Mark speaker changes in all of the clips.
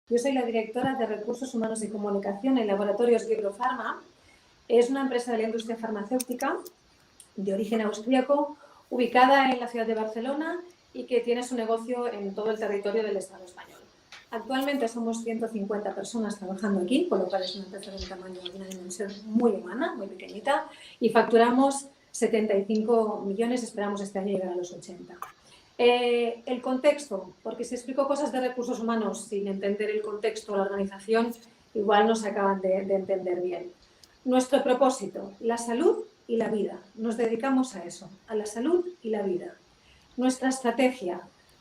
Speaker 1: Yo soy la directora de Recursos Humanos y Comunicación en Laboratorios Gebro Pharma. Es una empresa de la industria farmacéutica de origen austríaco, ubicada en la ciudad de Barcelona y que tiene su negocio en todo el territorio del Estado español. Actualmente somos 150 personas trabajando aquí, con lo cual es una empresa de un tamaño y una dimensión muy humana, muy pequeñita, y facturamos 75 millones, esperamos este año llegar a los 80. El contexto, porque si explico cosas de recursos humanos sin entender el contexto o la organización, igual no se acaban de entender bien. Nuestro propósito, la salud y la vida. Nos dedicamos a eso, a la salud y la vida. Nuestra estrategia.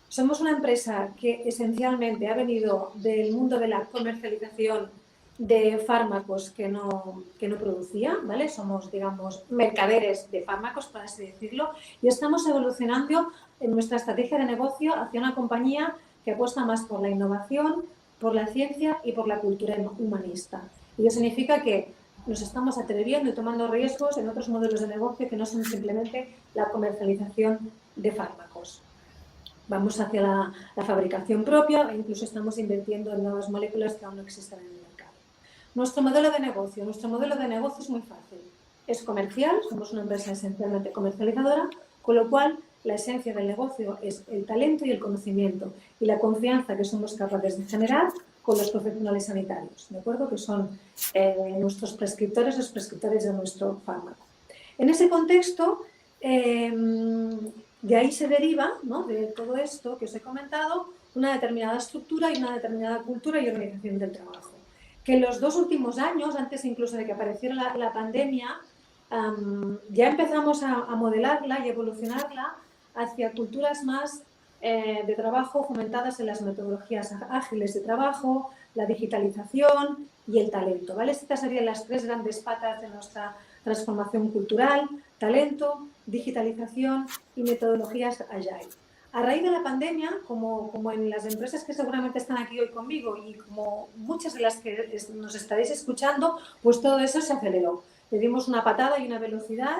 Speaker 1: Somos una empresa que esencialmente ha venido del mundo de la comercialización de fármacos que no producía, ¿vale? Somos, digamos, mercaderes de fármacos, por así decirlo, y estamos evolucionando en nuestra estrategia de negocio hacia una compañía que apuesta más por la innovación, por la ciencia y por la cultura humanista. Y eso significa que nos estamos atreviendo y tomando riesgos en otros modelos de negocio que no son simplemente la comercialización de fármacos. Vamos hacia la fabricación propia e incluso estamos invirtiendo en nuevas moléculas que aún no existen en el mercado. Nuestro modelo de negocio es muy fácil. Es comercial, somos una empresa esencialmente comercializadora, con lo cual la esencia del negocio es el talento y el conocimiento y la confianza que somos capaces de generar con los profesionales sanitarios, ¿de acuerdo? Que son nuestros prescriptores, los prescriptores de nuestro fármaco. En ese contexto, de ahí se deriva, ¿no?, de todo esto que os he comentado, una determinada estructura y una determinada cultura y organización del trabajo. Que en los 2 últimos años, antes incluso de que apareciera la pandemia, ya empezamos a modelarla y evolucionarla hacia culturas más de trabajo fomentadas en las metodologías ágiles de trabajo, la digitalización y el talento, ¿vale? Estas serían las 3 grandes patas de nuestra transformación cultural: talento, digitalización y metodologías agile. A raíz de la pandemia, como en las empresas que seguramente están aquí hoy conmigo y como muchas de las que nos estaréis escuchando, pues todo eso se aceleró. Le dimos una patada y una velocidad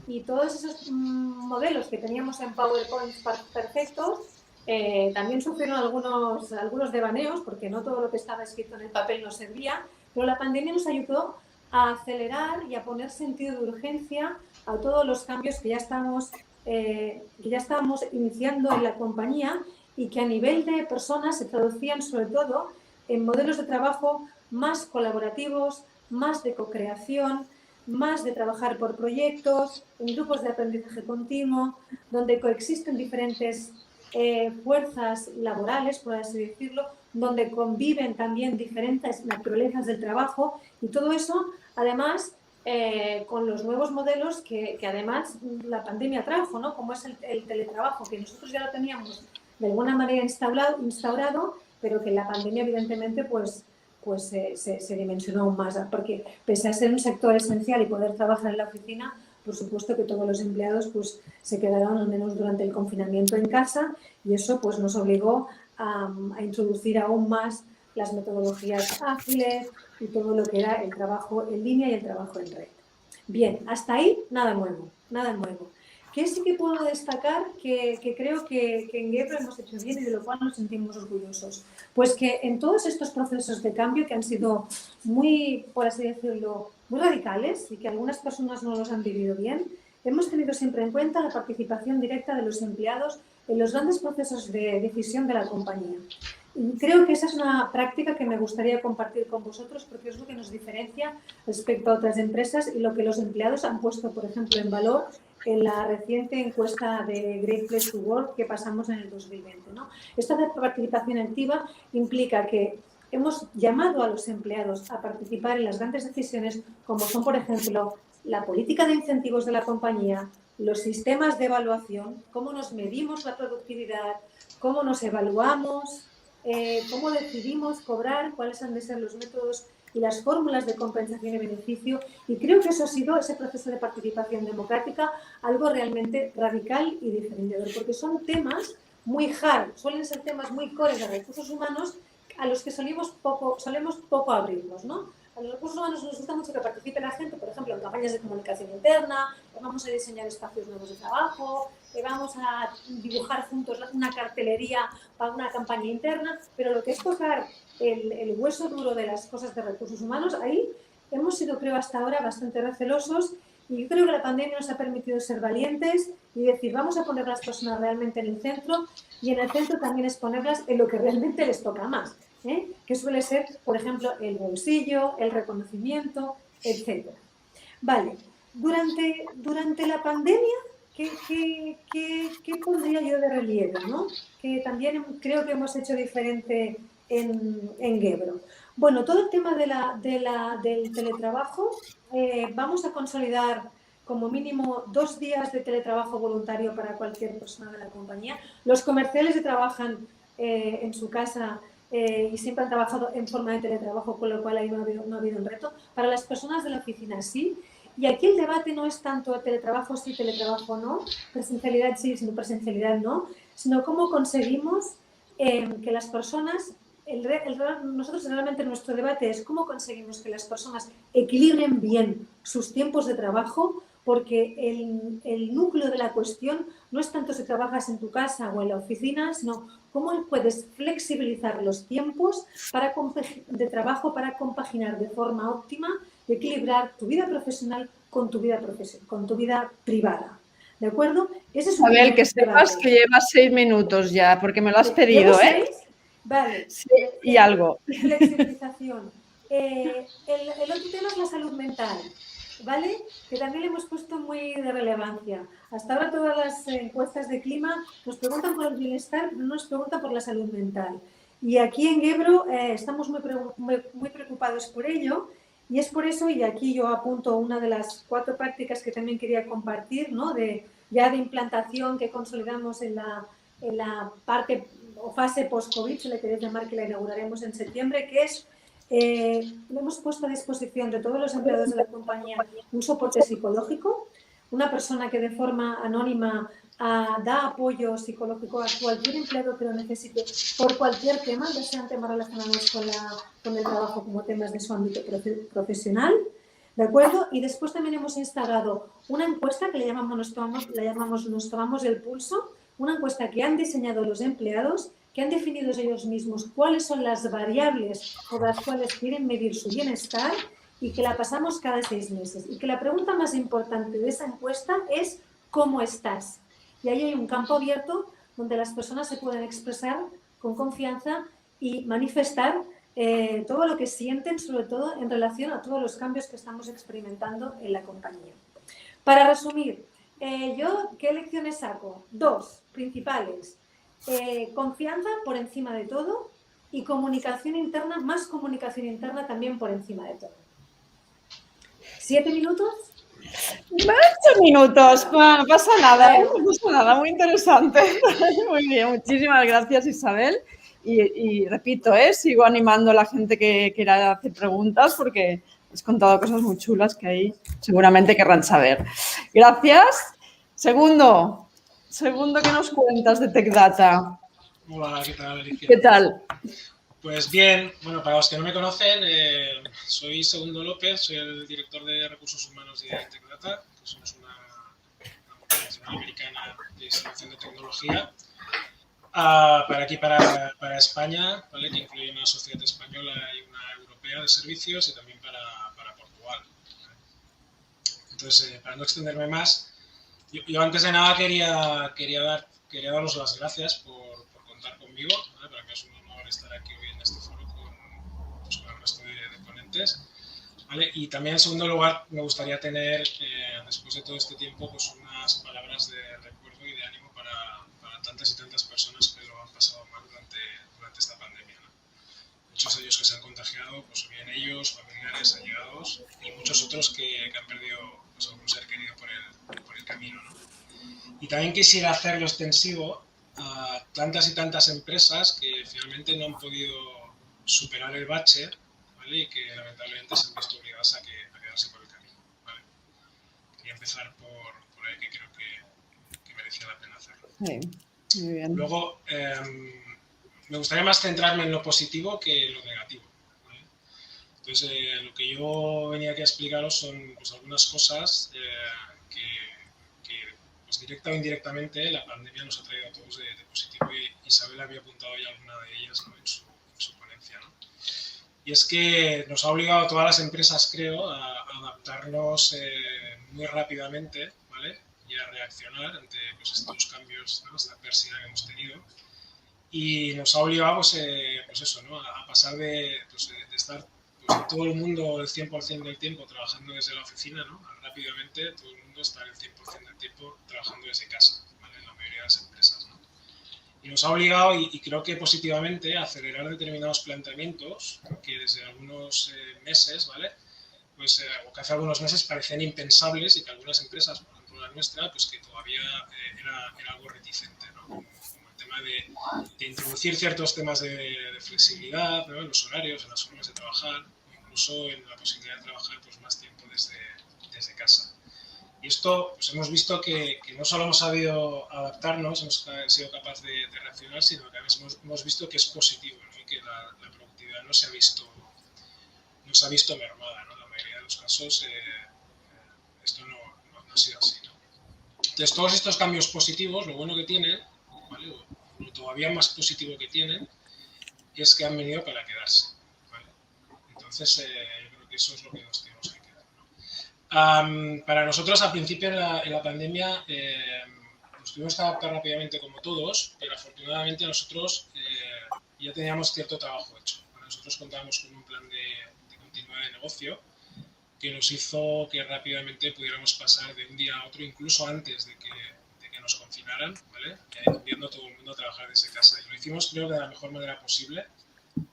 Speaker 1: y todos esos modelos que teníamos en PowerPoint perfectos también sufrieron algunos devaneos, porque no todo lo que estaba escrito en el papel nos servía, pero la pandemia nos ayudó a acelerar y a poner sentido de urgencia a todos los cambios que ya estamos iniciando en la compañía y que a nivel de personas se traducían sobre todo en modelos de trabajo más colaborativos, más de co-creación, más de trabajar por proyectos, en grupos de aprendizaje continuo, donde coexisten diferentes fuerzas laborales, por así decirlo, donde conviven también diferentes naturalezas del trabajo y todo eso, además, con los nuevos modelos que además la pandemia trajo, ¿no?, como es el teletrabajo, que nosotros ya lo teníamos de alguna manera instaurado, pero que la pandemia evidentemente pues se dimensionó aún más, porque pese a ser un sector esencial y poder trabajar en la oficina, por supuesto que todos los empleados pues se quedaron al menos durante el confinamiento en casa y eso pues nos obligó a introducir aún más las metodologías ágiles y todo lo que era el trabajo en línea y el trabajo en red. Bien, hasta ahí nada nuevo, nada nuevo. ¿Qué sí que puedo destacar que creo que en Gebro hemos hecho bien y de lo cual nos sentimos orgullosos? Pues que en todos estos procesos de cambio que han sido muy, por así decirlo, muy radicales y que algunas personas no los han vivido bien, hemos tenido siempre en cuenta la participación directa de los empleados en los grandes procesos de decisión de la compañía. Y creo que esa es una práctica que me gustaría compartir con vosotros porque es lo que nos diferencia respecto a otras empresas y lo que los empleados han puesto, por ejemplo, en valor en la reciente encuesta de Great Place to Work que pasamos en el 2020, ¿no? Esta participación activa implica que hemos llamado a los empleados a participar en las grandes decisiones como son, por ejemplo, la política de incentivos de la compañía, los sistemas de evaluación, cómo nos medimos la productividad, cómo nos evaluamos, cómo decidimos cobrar, cuáles han de ser los métodos y las fórmulas de compensación y beneficio, y creo que eso ha sido, ese proceso de participación democrática, algo realmente radical y diferenciador, porque son temas muy hard, suelen ser temas muy core de recursos humanos a los que solemos poco abrirnos, ¿no? A los recursos humanos nos gusta mucho que participe la gente, por ejemplo, en campañas de comunicación interna, vamos a diseñar espacios nuevos de trabajo, vamos a dibujar juntos una cartelería para una campaña interna, pero lo que es tocar el hueso duro de las cosas de recursos humanos, ahí hemos sido, creo, hasta ahora bastante recelosos y yo creo que la pandemia nos ha permitido ser valientes y decir, vamos a poner las personas realmente en el centro y en el centro también es ponerlas en lo que realmente les toca más, que suele ser, por ejemplo, el bolsillo, el reconocimiento, etc. Vale, durante la pandemia, ¿qué pondría yo de relieve? ¿No? Que también creo que hemos hecho diferente en Gebro. Bueno, todo el tema del teletrabajo, vamos a consolidar como mínimo 2 días de teletrabajo voluntario para cualquier persona de la compañía. Los comerciales que trabajan en su casa y siempre han trabajado en forma de teletrabajo, con lo cual ahí no ha habido un reto. Para las personas de la oficina sí. Y aquí el debate no es tanto teletrabajo sí, teletrabajo no, presencialidad sí, sino presencialidad no, sino cómo conseguimos que las personas, nosotros realmente nuestro debate es cómo conseguimos que las personas equilibren bien sus tiempos de trabajo, porque el núcleo de la cuestión no es tanto si trabajas en tu casa o en la oficina, sino cómo puedes flexibilizar los tiempos de trabajo para compaginar de forma óptima y equilibrar tu vida profesional con tu vida privada. ¿De acuerdo? Ese es un
Speaker 2: Isabel, que sepas
Speaker 1: debate.
Speaker 2: que llevas 6 minutos ya, porque me lo has
Speaker 1: ¿Llevo
Speaker 2: pedido,
Speaker 1: 6? Vale.
Speaker 2: Sí, y algo.
Speaker 1: Flexibilización. El otro tema es la salud mental, ¿vale? Que también le hemos puesto muy de relevancia. Hasta ahora todas las encuestas de clima nos preguntan por el bienestar, pero no nos preguntan por la salud mental. Y aquí en Gebro estamos muy preocupados por ello y es por eso, y aquí yo apunto una de las 4 prácticas que también quería compartir, ¿no? Ya de implantación que consolidamos en la parte o fase post-COVID, si le queréis llamar, que la inauguraremos en septiembre, que es, le hemos puesto a disposición de todos los empleados de la compañía un soporte psicológico, una persona que de forma anónima da apoyo psicológico a cualquier empleado que lo necesite por cualquier tema, ya sean temas relacionados con el trabajo como temas de su ámbito profesional, ¿de acuerdo? Y después también hemos instalado una encuesta que le llamamos Nos tomamos el pulso, una encuesta que han diseñado los empleados, que han definido ellos mismos cuáles son las variables por las cuales quieren medir su bienestar y que la pasamos cada 6 meses. Y que la pregunta más importante de esa encuesta es ¿cómo estás? Y ahí hay un campo abierto donde las personas se pueden expresar con confianza y manifestar todo lo que sienten, sobre todo en relación a todos los cambios que estamos experimentando en la compañía. Para resumir, ¿qué lecciones saco? 2 principales. Confianza por encima de todo y comunicación interna, más comunicación interna también por encima de todo. 7 minutos.
Speaker 2: 8 minutos, no pasa nada, no pasa nada, muy interesante. Muy bien, muchísimas gracias, Isabel. Y repito, sigo animando a la gente que quiera hacer preguntas porque has contado cosas muy chulas que ahí seguramente querrán saber. Gracias. Segundo, ¿qué nos cuentas de TechData?
Speaker 3: Hola, ¿qué tal, Alicia?
Speaker 2: ¿Qué tal?
Speaker 3: Pues bien, bueno, para los que no me conocen, soy Segundo López, soy el director de Recursos Humanos de TechData, que somos una multinacional americana de distribución de tecnología. Para España, ¿vale? Que incluye una sociedad española y una europea de servicios y también para Portugal. Entonces, para no extenderme más, yo antes de nada quería daros las gracias por contar conmigo, ¿vale? Para mí es un honor estar aquí hoy en este foro con el resto de ponentes. ¿Vale? Y también, en segundo lugar, me gustaría tener, después de todo este tiempo, pues unas palabras de recuerdo y de ánimo para tantas y tantas personas que lo han pasado mal durante esta pandemia, ¿no? Muchos de ellos que se han contagiado, pues bien ellos, familiares, allegados, y muchos otros que han perdido pues, algún ser querido por el camino, ¿no? Y también quisiera hacerlo extensivo a tantas y tantas empresas que finalmente no han podido superar el bache, ¿vale? Y que lamentablemente se han visto obligadas a quedarse por el camino, ¿vale? Quería empezar por ahí, que creo que merecía la pena hacerlo.
Speaker 2: Sí, muy bien.
Speaker 3: Luego, me gustaría más centrarme en lo positivo que en lo negativo, ¿vale? Entonces, lo que yo venía aquí a explicaros son pues, algunas cosas que pues, directa o indirectamente la pandemia nos ha traído a todos de positivo, y Isabel había apuntado ya alguna de ellas, ¿no? en su ponencia, ¿no? Y es que nos ha obligado a todas las empresas, creo, a adaptarnos muy rápidamente, ¿vale? Y a reaccionar ante pues, estos cambios, ¿no? Esta adversidad que hemos tenido. Y nos ha obligado pues eso, ¿no? A pasar de estar pues, todo el mundo el 100% del tiempo trabajando desde la oficina, ¿no? Rápidamente todo el mundo está el 100% del tiempo trabajando desde casa, ¿vale? En la mayoría de las empresas, ¿no? Y nos ha obligado, y creo que positivamente, a acelerar determinados planteamientos que desde algunos meses, ¿vale? Pues, o que hace algunos meses parecían impensables, y que algunas empresas, por ejemplo la nuestra, pues que todavía era algo reticente, ¿no? Como el tema de introducir ciertos temas de flexibilidad, ¿no? En los horarios, en las formas de trabajar, o incluso en la posibilidad de trabajar pues, más tiempo desde casa. Y esto pues, hemos visto que no solo hemos sabido adaptarnos, hemos sido capaces de reaccionar, sino que además hemos visto que es positivo, ¿no? Y que la productividad no se ha visto mermada, ¿no? En la mayoría de los casos esto no ha sido así, ¿no? Entonces, todos estos cambios positivos, lo bueno que tienen, ¿vale? O lo todavía más positivo que tienen, es que han venido para quedarse, ¿vale? Entonces, yo creo que eso es lo que nos tenemos que quedar, ¿no? Para nosotros, al principio en la pandemia, nos tuvimos que adaptar rápidamente como todos, pero afortunadamente nosotros ya teníamos cierto trabajo hecho. Bueno, nosotros contábamos con un plan de continuidad de negocio que nos hizo que rápidamente pudiéramos pasar de un día a otro, incluso antes de que nos confinaran, ¿vale? Enviando a todo el mundo a trabajar desde casa. Y lo hicimos, creo, de la mejor manera posible.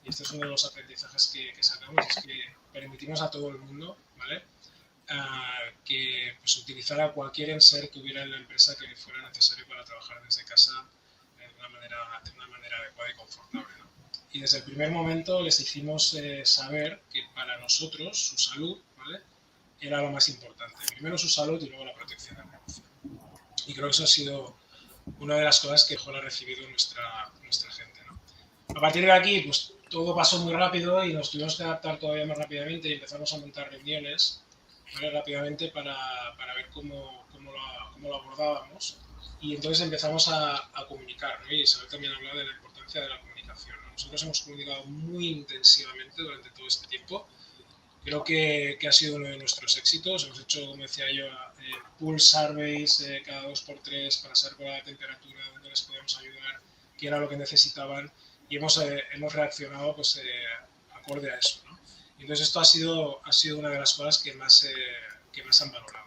Speaker 3: Y este es uno de los aprendizajes que sacamos, es que permitimos a todo el mundo, ¿vale? Que pues, utilizara cualquier enser que hubiera en la empresa que le fuera necesario para trabajar desde casa de una manera adecuada y confortable, ¿no? Y desde el primer momento les hicimos saber que para nosotros su salud, ¿vale? Era lo más importante. Primero su salud y luego la protección del negocio. Y creo que eso ha sido una de las cosas que mejor ha recibido nuestra gente, ¿no? A partir de aquí, pues todo pasó muy rápido y nos tuvimos que adaptar todavía más rápidamente y empezamos a montar reuniones, ¿vale? Rápidamente para ver cómo lo abordábamos. Y entonces empezamos a comunicar, ¿no? Y Isabel también hablaba de la importancia de la comunicación, ¿no? Nosotros hemos comunicado muy intensivamente durante todo este tiempo. Creo que ha sido uno de nuestros éxitos. Hemos hecho, como decía yo, pulse surveys cada 2 por 3 para saber cuál era la temperatura, dónde les podíamos ayudar, qué era lo que necesitaban, y hemos reaccionado pues, acorde a eso, ¿no? Y entonces esto ha sido una de las cosas que más han valorado,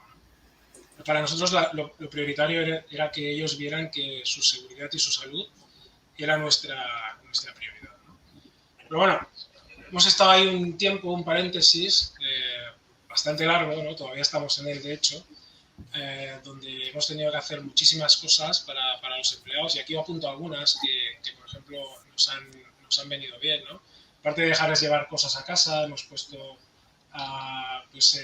Speaker 3: ¿no? Para nosotros lo prioritario era que ellos vieran que su seguridad y su salud era nuestra prioridad, ¿no? Pero bueno, hemos estado ahí un tiempo, un paréntesis bastante largo, ¿no? Todavía estamos en él, de hecho, donde hemos tenido que hacer muchísimas cosas para los empleados, y aquí apunto algunas que por ejemplo, nos han venido bien, ¿no? Aparte de dejarles llevar cosas a casa, hemos puesto pues,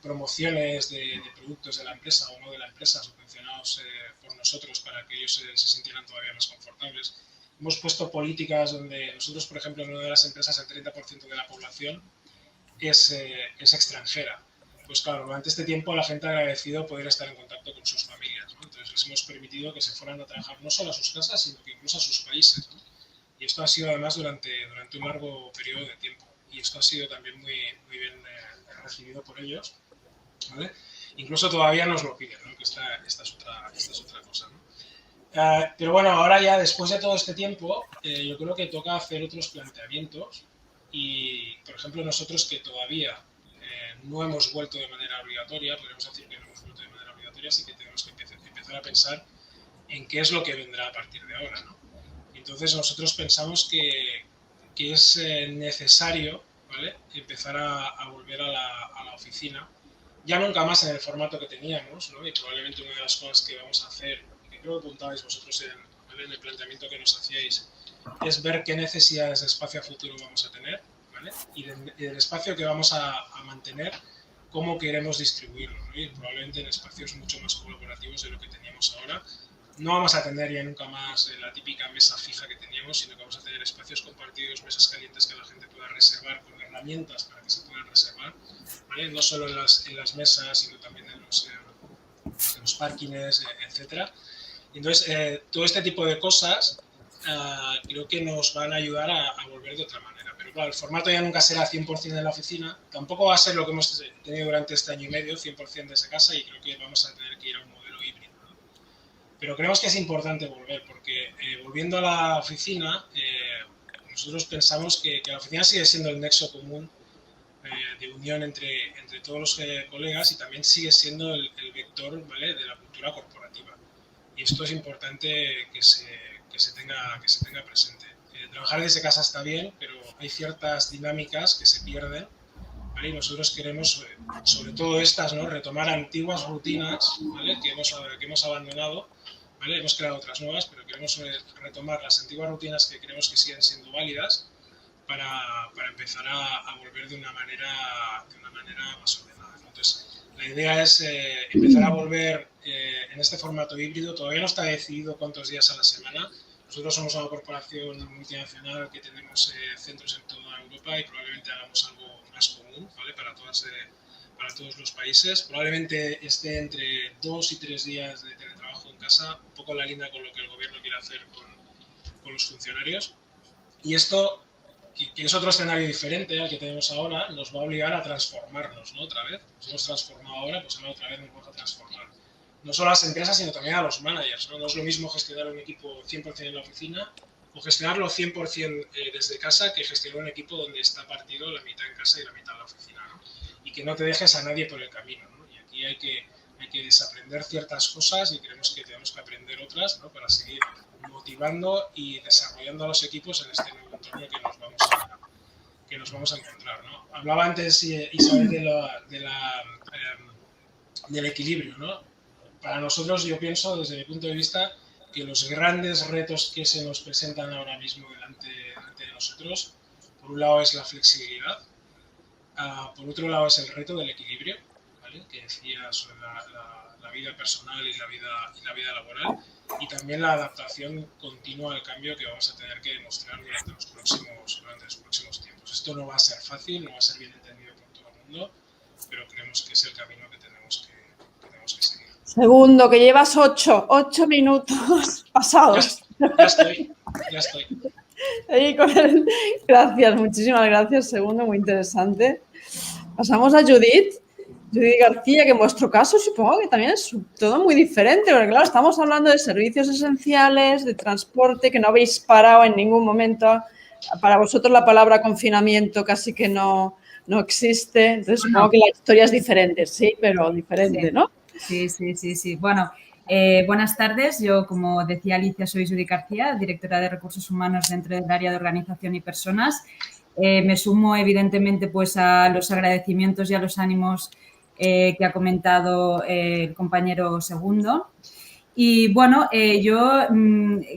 Speaker 3: promociones de productos de la empresa o no de la empresa, subvencionados por nosotros para que ellos se sintieran todavía más confortables. Hemos puesto políticas donde nosotros, por ejemplo, en una de las empresas el 30% de la población es extranjera. Pues claro, durante este tiempo la gente ha agradecido poder estar en contacto con sus familias, ¿no? Entonces les hemos permitido que se fueran a trabajar no solo a sus casas, sino que incluso a sus países, ¿no? Y esto ha sido además durante un largo periodo de tiempo. Y esto ha sido también muy bien recibido por ellos, ¿vale? Incluso todavía nos lo piden, ¿no? Que esta es otra cosa, ¿no? Pero bueno, ahora ya después de todo este tiempo, yo creo que toca hacer otros planteamientos y, por ejemplo, nosotros que todavía no hemos vuelto de manera obligatoria, podríamos decir que no hemos vuelto de manera obligatoria, sí que tenemos que empezar a pensar en qué es lo que vendrá a partir de ahora, ¿no? Entonces nosotros pensamos que es necesario, ¿vale? Empezar a volver a la oficina, ya nunca más en el formato que teníamos, ¿no? Y probablemente una de las cosas que vamos a hacer, que creo que apuntabais vosotros en el planteamiento que nos hacíais, es ver qué necesidades de espacio a futuro vamos a tener, ¿vale? Y del espacio que vamos a mantener, cómo queremos distribuirlo, ¿no? Y probablemente en espacios mucho más colaborativos de lo que teníamos ahora, no vamos a tener ya nunca más la típica mesa fija que teníamos, sino que vamos a tener espacios compartidos, mesas calientes que la gente pueda reservar con herramientas para que se puedan reservar, ¿vale? No solo en las mesas, sino también en los parkings, etcétera. Entonces, todo este tipo de cosas creo que nos van a ayudar a volver de otra manera. Pero claro, el formato ya nunca será 100% en la oficina, tampoco va a ser lo que hemos tenido durante este año y medio, 100% desde casa, y creo que vamos a tener que ir a un modelo híbrido, ¿no? Pero creemos que es importante volver, porque volviendo a la oficina, nosotros pensamos que la oficina sigue siendo el nexo común de unión entre todos los colegas, y también sigue siendo el vector, ¿vale?, de la cultura corporativa. Y esto es importante que se tenga presente. Trabajar desde casa está bien, pero hay ciertas dinámicas que se pierden, ¿vale? Y nosotros queremos, sobre todo estas, ¿no?, retomar antiguas rutinas, ¿vale?, que hemos abandonado, ¿vale? Hemos creado otras nuevas, pero queremos retomar las antiguas rutinas que creemos que siguen siendo válidas para empezar a volver de una manera más ordenada, ¿no? Entonces, la idea es empezar a volver en este formato híbrido. Todavía no está decidido cuántos días a la semana. Nosotros somos una corporación multinacional que tenemos centros en toda Europa y probablemente hagamos algo más común, ¿vale?, para todos los países. Probablemente esté entre 2 y 3 días de teletrabajo en casa, un poco en la línea con lo que el gobierno quiere hacer con los funcionarios. Y esto, que es otro escenario diferente al que tenemos ahora, nos va a obligar a transformarnos, ¿no?, otra vez. Nos hemos transformado ahora, pues ahora otra vez nos vamos a transformar. No solo a las empresas, sino también a los managers, ¿no? No es lo mismo gestionar un equipo 100% en la oficina o gestionarlo 100% desde casa que gestionar un equipo donde está partido la mitad en casa y la mitad en la oficina, ¿no? Y que no te dejes a nadie por el camino, ¿no? Y aquí hay que desaprender ciertas cosas y creemos que tenemos que aprender otras, ¿no?, para seguir motivando y desarrollando a los equipos en este nuevo entorno que nos vamos a encontrar, ¿no? Hablaba antes Isabel del equilibrio, ¿no? Para nosotros, yo pienso, desde mi punto de vista, que los grandes retos que se nos presentan ahora mismo delante de nosotros, por un lado es la flexibilidad, por otro lado es el reto del equilibrio, ¿vale?, que decía sobre la vida personal y la vida laboral, y también la adaptación continua al cambio que vamos a tener que demostrar durante los próximos tiempos. Esto no va a ser fácil, no va a ser bien entendido por todo el mundo, pero creemos que es el camino que tenemos que seguir.
Speaker 2: Segundo, que llevas 8 minutos pasados.
Speaker 3: Ya estoy.
Speaker 2: Gracias, muchísimas gracias. Segundo, muy interesante. Pasamos a Judith García, que en vuestro caso supongo que también es todo muy diferente, porque claro, estamos hablando de servicios esenciales, de transporte, que no habéis parado en ningún momento. Para vosotros la palabra confinamiento casi que no existe, entonces supongo que la historia es diferente, sí, pero diferente, sí, ¿no?
Speaker 4: Sí. Bueno, buenas tardes. Yo, como decía Alicia, soy Judith García, directora de Recursos Humanos dentro del área de Organización y Personas. Me sumo, evidentemente, pues a los agradecimientos y a los ánimos que ha comentado el compañero Segundo. Y, bueno, yo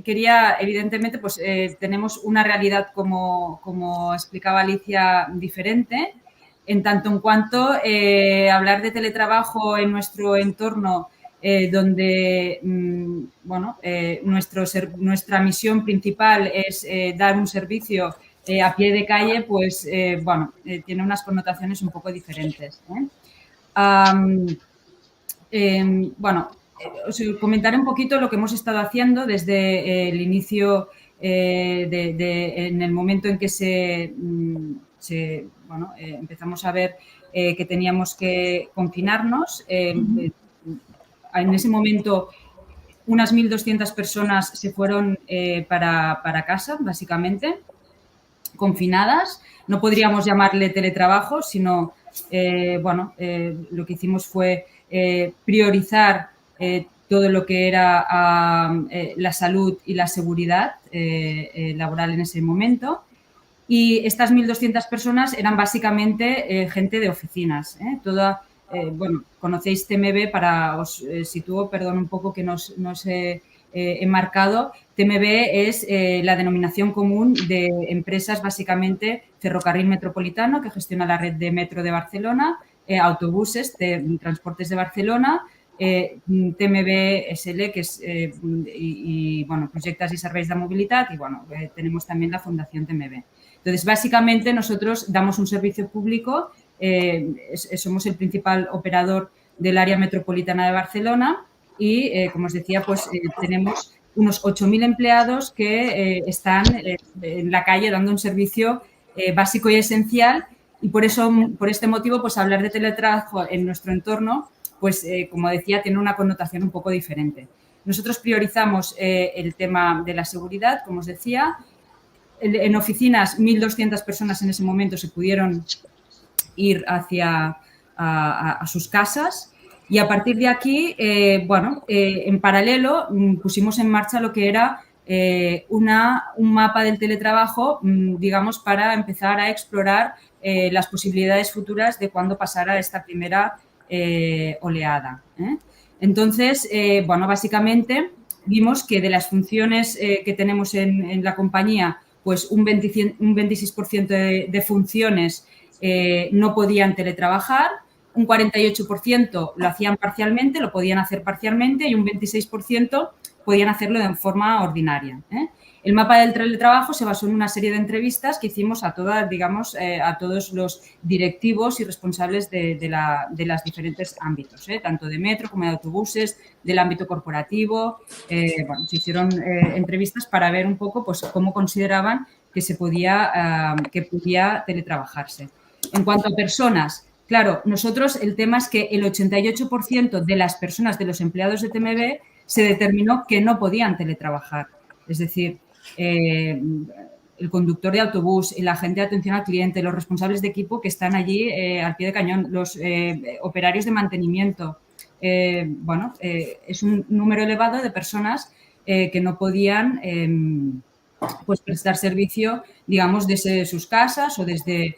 Speaker 4: quería, evidentemente, pues tenemos una realidad, como explicaba Alicia, diferente. En tanto en cuanto hablar de teletrabajo en nuestro entorno, donde nuestra misión principal es dar un servicio a pie de calle, pues tiene unas connotaciones un poco diferentes, os comentaré un poquito lo que hemos estado haciendo desde el inicio, en el momento en que empezamos a ver que teníamos que confinarnos. En ese momento, unas 1.200 personas se fueron para casa, básicamente, confinadas. No podríamos llamarle teletrabajo, sino, lo que hicimos fue priorizar todo lo que era la salud y la seguridad laboral en ese momento. Y estas 1.200 personas eran básicamente gente de oficinas. Conocéis TMB, os sitúo, perdón un poco que no os he enmarcado. TMB es la denominación común de empresas, básicamente Ferrocarril Metropolitano, que gestiona la red de metro de Barcelona, autobuses de Transportes de Barcelona, TMB SL, que es, bueno, Projectes i Serveis de Movilidad, y bueno, tenemos también la Fundación TMB. Entonces, básicamente, nosotros damos un servicio público, somos el principal operador del área metropolitana de Barcelona y, como os decía, pues tenemos unos 8.000 empleados que están en la calle dando un servicio básico y esencial, y por eso, por este motivo, pues hablar de teletrabajo en nuestro entorno, pues como decía, tiene una connotación un poco diferente. Nosotros priorizamos el tema de la seguridad, como os decía. En oficinas, 1.200 personas en ese momento se pudieron ir hacia a sus casas, y a partir de aquí, bueno, en paralelo pusimos en marcha lo que era un mapa del teletrabajo, digamos, para empezar a explorar las posibilidades futuras de cuándo pasara esta primera oleada. Entonces, bueno, básicamente vimos que de las funciones que tenemos en la compañía, pues un 26% de funciones no podían teletrabajar, un 48% lo hacían parcialmente, lo podían hacer parcialmente, y un 26% podían hacerlo de forma ordinaria. El mapa del teletrabajo se basó en una serie de entrevistas que hicimos a todas, digamos, a todos los directivos y responsables de los diferentes ámbitos, tanto de metro como de autobuses, del ámbito corporativo. Bueno, se hicieron entrevistas para ver un poco, pues, cómo consideraban que se podía teletrabajarse. En cuanto a personas, claro, nosotros el tema es que el 88% de las personas, de los empleados de TMB, se determinó que no podían teletrabajar. Es decir, el conductor de autobús, el agente de atención al cliente, los responsables de equipo que están allí al pie de cañón, los operarios de mantenimiento. Bueno, es un número elevado de personas que no podían pues prestar servicio, digamos, desde sus casas o desde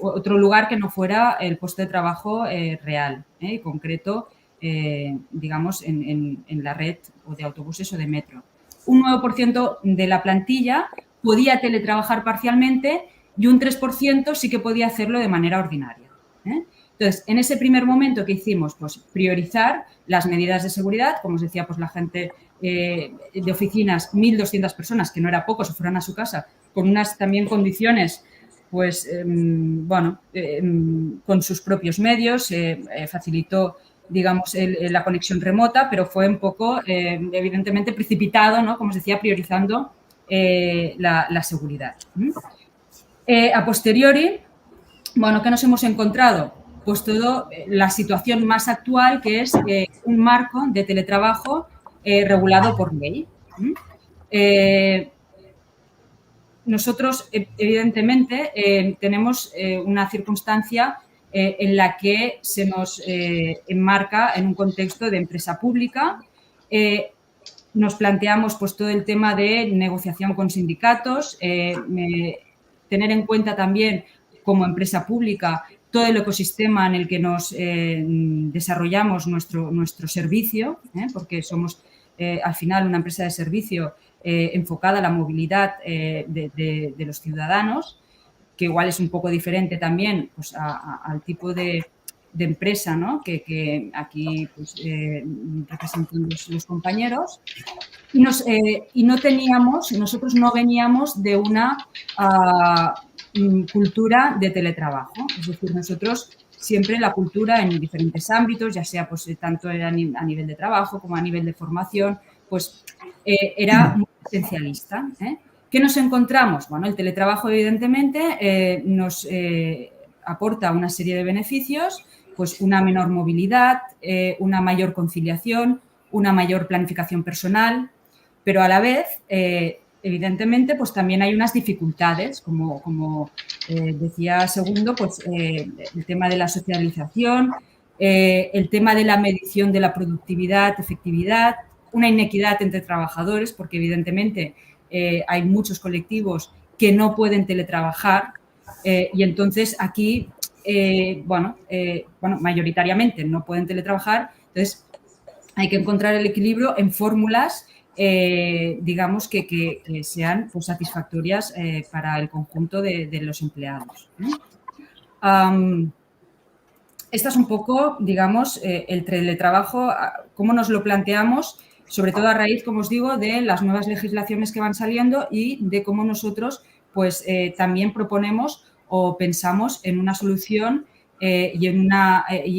Speaker 4: otro lugar que no fuera el puesto de trabajo real, y concreto, digamos, en la red o de autobuses o de metro. Un 9% de la plantilla podía teletrabajar parcialmente y un 3% sí que podía hacerlo de manera ordinaria. Entonces, en ese primer momento, ¿qué hicimos? Pues priorizar las medidas de seguridad. Como os decía, pues la gente de oficinas, 1.200 personas, que no era poco, se fueron a su casa, con unas también condiciones, pues, bueno, con sus propios medios, facilitó, digamos, la conexión remota, pero fue un poco, evidentemente, precipitado, ¿no? Como os decía, priorizando la seguridad. A posteriori, bueno, ¿qué nos hemos encontrado? Pues toda la situación más actual, que es un marco de teletrabajo regulado por ley. Nosotros, evidentemente, tenemos una circunstancia en la que se nos enmarca en un contexto de empresa pública. Nos planteamos, pues, todo el tema de negociación con sindicatos, tener en cuenta también, como empresa pública, todo el ecosistema en el que nos desarrollamos nuestro servicio, porque somos al final una empresa de servicio enfocada a la movilidad de los ciudadanos, que igual es un poco diferente también, pues, al tipo de empresa, ¿no? que aquí, pues, representan los compañeros. Y nosotros no veníamos de una cultura de teletrabajo. Es decir, nosotros siempre la cultura en diferentes ámbitos, ya sea, pues, tanto a nivel de trabajo como a nivel de formación, pues era muy esencialista. ¿Qué nos encontramos? Bueno, el teletrabajo, evidentemente, nos aporta una serie de beneficios, pues una menor movilidad, una mayor conciliación, una mayor planificación personal, pero a la vez, evidentemente, pues también hay unas dificultades, como decía Segundo, pues el tema de la socialización, el tema de la medición de la productividad, efectividad, una inequidad entre trabajadores, porque evidentemente hay muchos colectivos que no pueden teletrabajar, y entonces aquí, bueno, mayoritariamente no pueden teletrabajar, entonces hay que encontrar el equilibrio en fórmulas, digamos, que sean, pues, satisfactorias para el conjunto de los empleados. esta es un poco, digamos, el teletrabajo, cómo nos lo planteamos, sobre todo a raíz, como os digo, de las nuevas legislaciones que van saliendo y de cómo nosotros, pues, también proponemos o pensamos en una solución y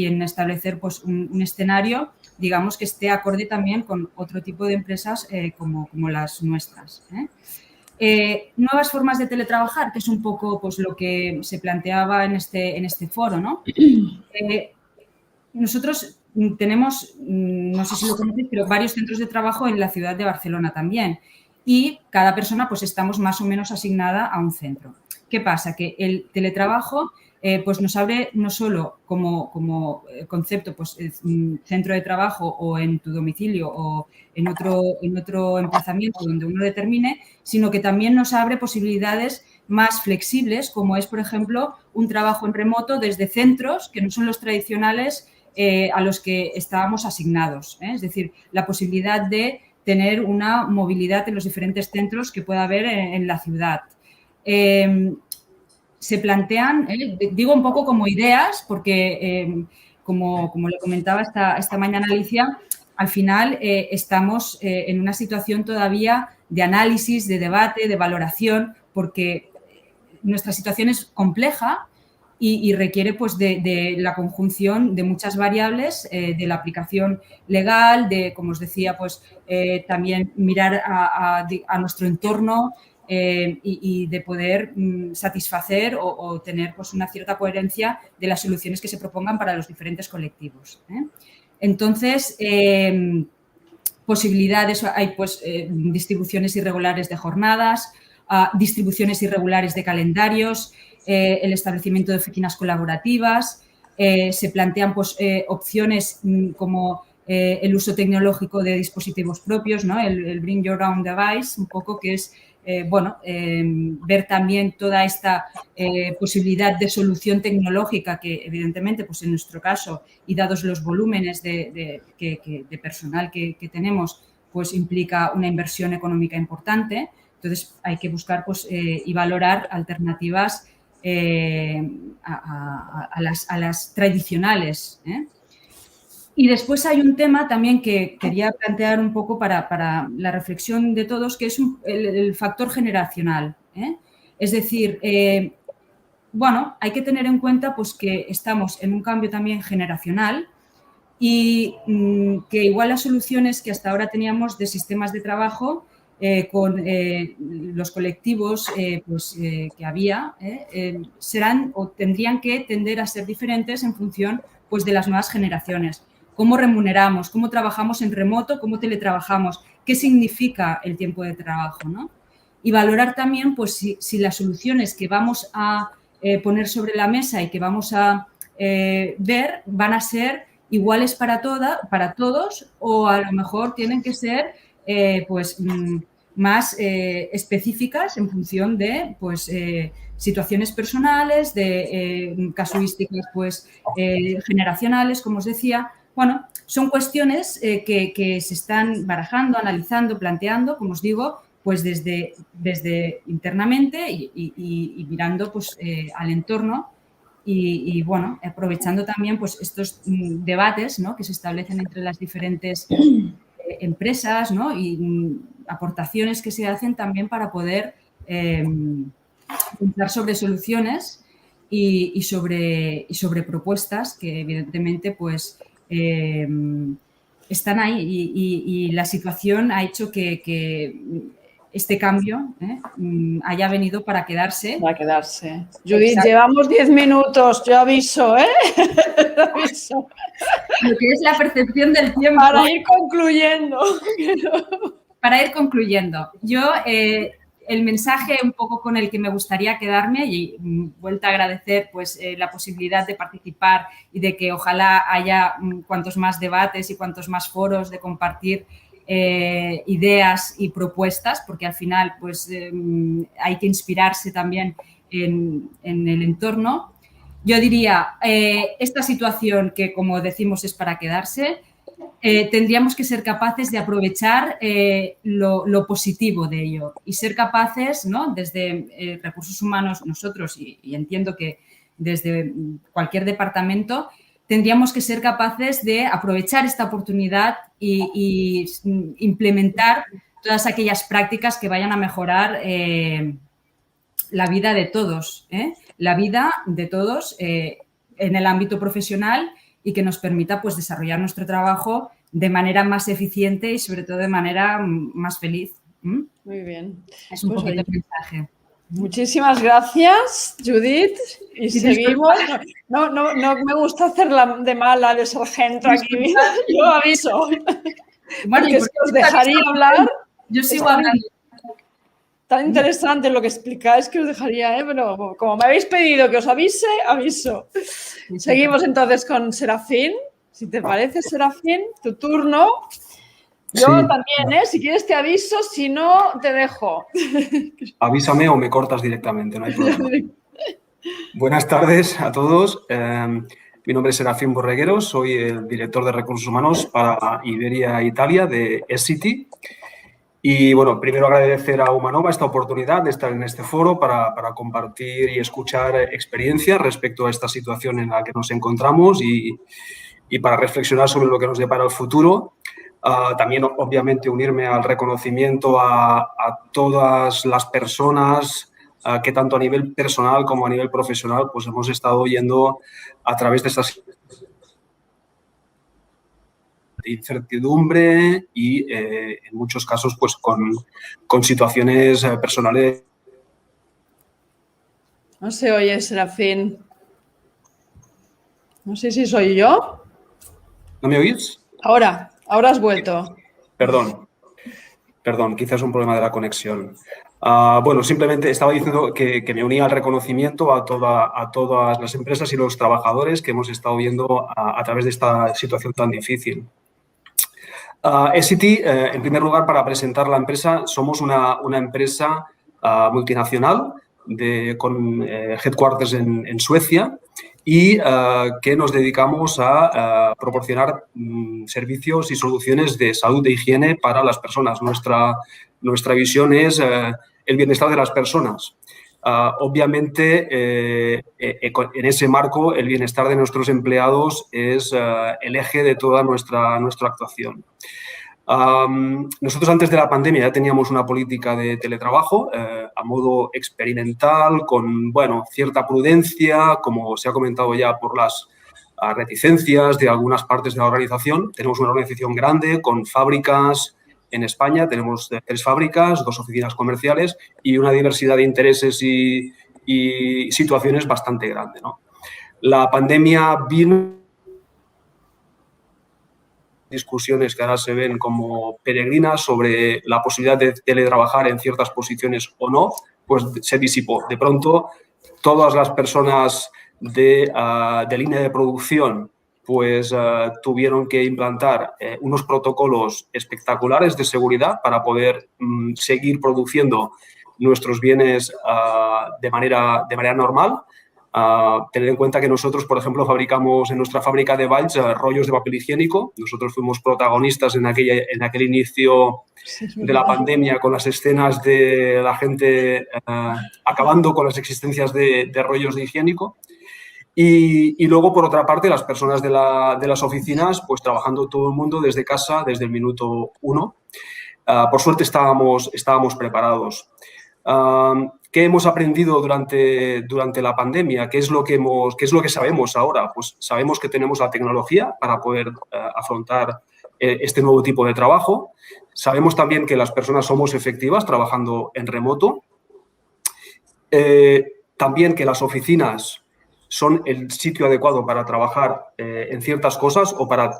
Speaker 4: en establecer, pues, un escenario, digamos, que esté acorde también con otro tipo de empresas como las nuestras. Nuevas formas de teletrabajar, que es un poco, pues, lo que se planteaba en este foro, ¿no? Nosotros tenemos, no sé si lo conocéis, pero varios centros de trabajo en la ciudad de Barcelona también. Y cada persona, pues, estamos más o menos asignada a un centro. ¿Qué pasa? Que el teletrabajo pues nos abre no solo como concepto, pues, centro de trabajo o en tu domicilio o en otro emplazamiento donde uno determine, sino que también nos abre posibilidades más flexibles, como es, por ejemplo, un trabajo en remoto desde centros que no son los tradicionales a los que estábamos asignados. Es decir, la posibilidad de tener una movilidad en los diferentes centros que pueda haber en la ciudad. Se plantean, digo un poco como ideas, porque como le comentaba esta mañana Alicia, al final estamos en una situación todavía de análisis, de debate, de valoración, porque nuestra situación es compleja y requiere, pues, de la conjunción de muchas variables, de la aplicación legal, de, como os decía, pues también mirar a nuestro entorno y de poder satisfacer o tener, pues, una cierta coherencia de las soluciones que se propongan para los diferentes colectivos. Entonces, posibilidades, hay, pues, distribuciones irregulares de jornadas, distribuciones irregulares de calendarios, el establecimiento de oficinas colaborativas, se plantean, pues, opciones como el uso tecnológico de dispositivos propios, ¿no? El Bring Your Own Device, un poco, que es ver también toda esta posibilidad de solución tecnológica que, evidentemente, pues en nuestro caso, y dados los volúmenes de personal que tenemos, pues implica una inversión económica importante. Entonces, hay que buscar, pues, y valorar alternativas a las tradicionales. Y después hay un tema también que quería plantear un poco para la reflexión de todos, que es el factor generacional. Es decir, bueno, hay que tener en cuenta, pues, que estamos en un cambio también generacional y que igual las soluciones que hasta ahora teníamos de sistemas de trabajo con los colectivos que había serán o tendrían que tender a ser diferentes en función, pues, de las nuevas generaciones. Cómo remuneramos, cómo trabajamos en remoto, cómo teletrabajamos, qué significa el tiempo de trabajo, ¿no? Y valorar también, pues, si las soluciones que vamos a poner sobre la mesa y que vamos a ver van a ser iguales para todos, o a lo mejor tienen que ser pues más específicas en función de, pues, situaciones personales, de casuísticas, pues, generacionales, como os decía. Bueno, son cuestiones que se están barajando, analizando, planteando, como os digo, pues desde internamente y mirando, pues, al entorno y, bueno, aprovechando también, pues, estos debates, ¿no?, que se establecen entre las diferentes empresas, ¿no?, y aportaciones que se hacen también para poder pensar sobre soluciones y sobre propuestas que, evidentemente, pues, están ahí y la situación ha hecho que este cambio haya venido para quedarse.
Speaker 2: Para quedarse. Judith, llevamos 10 minutos, yo aviso, ¿eh? Aviso.
Speaker 4: Lo que es la percepción del tiempo.
Speaker 2: Para ir concluyendo.
Speaker 4: Para ir concluyendo. Yo, el mensaje un poco con el que me gustaría quedarme, y vuelta a agradecer, pues, la posibilidad de participar y de que ojalá haya cuantos más debates y cuantos más foros de compartir ideas y propuestas, porque al final, pues, hay que inspirarse también en el entorno. Yo diría, esta situación que, como decimos, es para quedarse, tendríamos que ser capaces de aprovechar lo positivo de ello y ser capaces, ¿no?, desde recursos humanos nosotros y entiendo que desde cualquier departamento, tendríamos que ser capaces de aprovechar esta oportunidad y implementar todas aquellas prácticas que vayan a mejorar la vida de todos, la vida de todos en el ámbito profesional y que nos permita pues, desarrollar nuestro trabajo de manera más eficiente y sobre todo de manera más feliz.
Speaker 2: Muy bien.
Speaker 4: Es un
Speaker 2: Pues
Speaker 4: poquito
Speaker 2: oye,
Speaker 4: el mensaje.
Speaker 2: muchísimas gracias, Judith. Y
Speaker 4: Sí,
Speaker 2: seguimos. No me gusta hacerla de mala, de sargento aquí. Yo aviso.
Speaker 4: Bueno,
Speaker 2: Porque es que os dejaría hablar.
Speaker 4: Yo sigo hablando.
Speaker 2: Tan interesante lo que explicáis que os dejaría, pero como me habéis pedido que os avise, aviso. Seguimos entonces con Serafín. Si te parece, Serafín, tu turno. Yo
Speaker 5: Sí.
Speaker 2: también, si quieres te aviso, si no, te dejo.
Speaker 5: Avísame o me cortas directamente, no hay problema. Buenas tardes a todos. Mi nombre es Serafín Borreguero, soy el director de Recursos Humanos para Iberia Italia de Essity. Y bueno, primero agradecer a Humanova esta oportunidad de estar en este foro para compartir y escuchar experiencias respecto a esta situación en la que nos encontramos y para reflexionar sobre lo que nos depara el futuro. También, obviamente, unirme al reconocimiento a todas las personas que tanto a nivel personal como a nivel profesional pues hemos estado yendo a través de estas incertidumbre y en muchos casos pues con situaciones personales.
Speaker 2: No se oye, Serafín. No sé si soy yo.
Speaker 5: ¿No me oís?
Speaker 2: Ahora has vuelto.
Speaker 5: Perdón, quizás un problema de la conexión. Bueno, simplemente estaba diciendo que me unía al reconocimiento a todas las empresas y los trabajadores que hemos estado viendo a través de esta situación tan difícil. Essity, en primer lugar, para presentar la empresa, somos una empresa multinacional con headquarters en Suecia y que nos dedicamos a proporcionar servicios y soluciones de salud e higiene para las personas. Nuestra visión es el bienestar de las personas. Obviamente, en ese marco, el bienestar de nuestros empleados es el eje de toda nuestra actuación. Nosotros antes de la pandemia ya teníamos una política de teletrabajo a modo experimental, con cierta prudencia, como se ha comentado ya por las reticencias de algunas partes de la organización. Tenemos una organización grande con fábricas en España, tenemos 3 fábricas, 2 oficinas comerciales y una diversidad de intereses y situaciones bastante grande, ¿no? La pandemia vino discusiones que ahora se ven como peregrinas sobre la posibilidad de teletrabajar en ciertas posiciones o no, pues se disipó. De pronto, todas las personas de línea de producción pues tuvieron que implantar unos protocolos espectaculares de seguridad para poder seguir produciendo nuestros bienes de manera normal. Tener en cuenta que nosotros, por ejemplo, fabricamos en nuestra fábrica de Valls rollos de papel higiénico. Nosotros fuimos protagonistas en aquel inicio de la pandemia con las escenas de la gente acabando con las existencias de rollos de higiénico. Y luego, por otra parte, las personas de las oficinas, pues trabajando todo el mundo desde casa desde el minuto 1. Por suerte estábamos preparados. ¿Qué hemos aprendido durante la pandemia? ¿Qué es lo que sabemos ahora? Pues sabemos que tenemos la tecnología para poder afrontar este nuevo tipo de trabajo. Sabemos también que las personas somos efectivas trabajando en remoto. También que las oficinas son el sitio adecuado para trabajar en ciertas cosas o para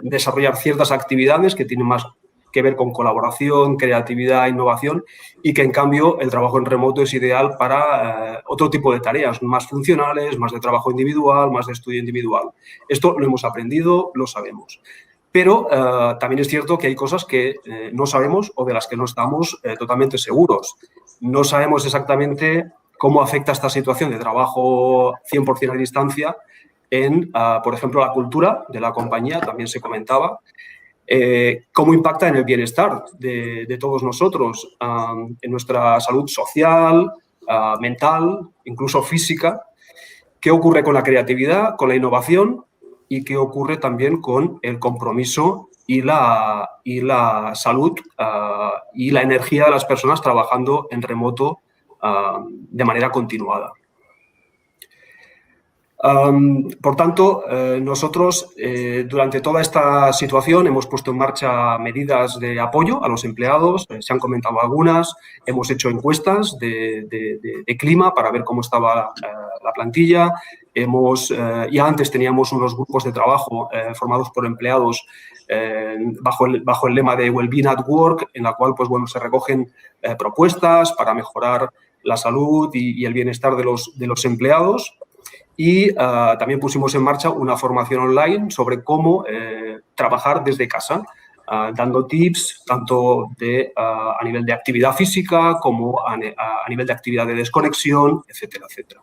Speaker 5: desarrollar ciertas actividades que tienen más que ver con colaboración, creatividad, innovación y que, en cambio, el trabajo en remoto es ideal para otro tipo de tareas, más funcionales, más de trabajo individual, más de estudio individual. Esto lo hemos aprendido, lo sabemos. Pero también es cierto que hay cosas que no sabemos o de las que no estamos totalmente seguros. No sabemos exactamente cómo afecta esta situación de trabajo 100% a distancia en, por ejemplo, la cultura de la compañía, también se comentaba. Cómo impacta en el bienestar de todos nosotros, en nuestra salud social, mental, incluso física. ¿Qué ocurre con la creatividad, con la innovación y qué ocurre también con el compromiso y la salud y la energía de las personas trabajando en remoto de manera continuada? Por tanto, nosotros durante toda esta situación hemos puesto en marcha medidas de apoyo a los empleados, se han comentado algunas, hemos hecho encuestas de clima para ver cómo estaba la plantilla, ya antes teníamos unos grupos de trabajo formados por empleados bajo el lema de Wellbeing at Work, en la cual pues, bueno, se recogen propuestas para mejorar la salud y el bienestar de los empleados. Y también pusimos en marcha una formación online sobre cómo trabajar desde casa, dando tips tanto a nivel de actividad física como a nivel de actividad de desconexión, etcétera, etcétera.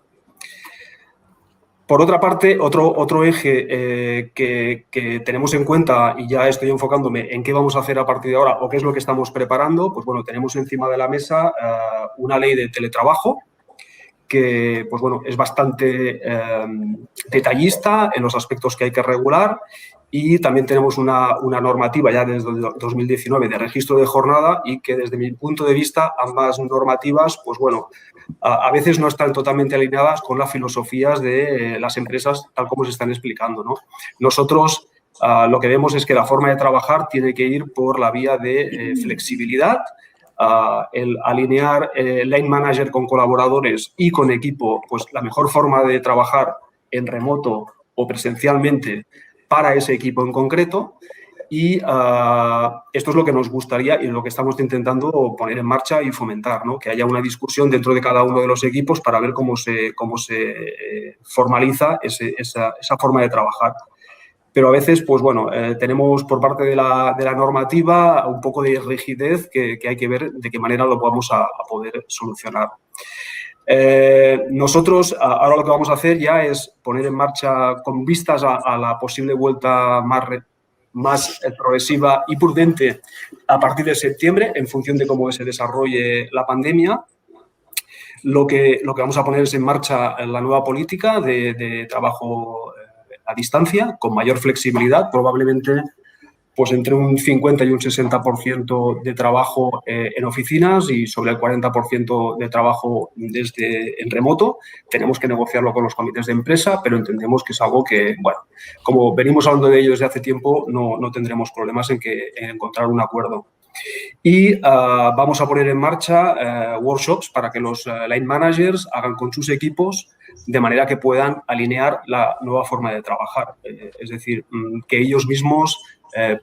Speaker 5: Por otra parte, otro eje que tenemos en cuenta, y ya estoy enfocándome en qué vamos a hacer a partir de ahora o qué es lo que estamos preparando, pues bueno, tenemos encima de la mesa una ley de teletrabajo que pues bueno, es bastante detallista en los aspectos que hay que regular, y también tenemos una normativa ya desde 2019 de registro de jornada, y que desde mi punto de vista ambas normativas pues bueno, a veces no están totalmente alineadas con las filosofías de las empresas tal como se están explicando, ¿no? Nosotros lo que vemos es que la forma de trabajar tiene que ir por la vía de flexibilidad, el alinear line manager con colaboradores y con equipo, pues la mejor forma de trabajar en remoto o presencialmente para ese equipo en concreto. Y esto es lo que nos gustaría y lo que estamos intentando poner en marcha y fomentar, ¿no? Que haya una discusión dentro de cada uno de los equipos para ver cómo se formaliza esa forma de trabajar. Pero a veces, pues bueno, tenemos por parte de la normativa un poco de rigidez que hay que ver de qué manera lo vamos a poder solucionar. Nosotros ahora lo que vamos a hacer ya es poner en marcha, con vistas a la posible vuelta más progresiva y prudente a partir de septiembre, en función de cómo se desarrolle la pandemia, lo que vamos a poner es en marcha la nueva política de trabajo a distancia, con mayor flexibilidad, probablemente pues entre un 50 y un 60% de trabajo en oficinas y sobre el 40% de trabajo en remoto. Tenemos que negociarlo con los comités de empresa, pero entendemos que es algo que, bueno, como venimos hablando de ello desde hace tiempo, no tendremos problemas en encontrar un acuerdo. Y vamos a poner en marcha workshops para que los line managers hagan con sus equipos de manera que puedan alinear la nueva forma de trabajar. Es decir, que ellos mismos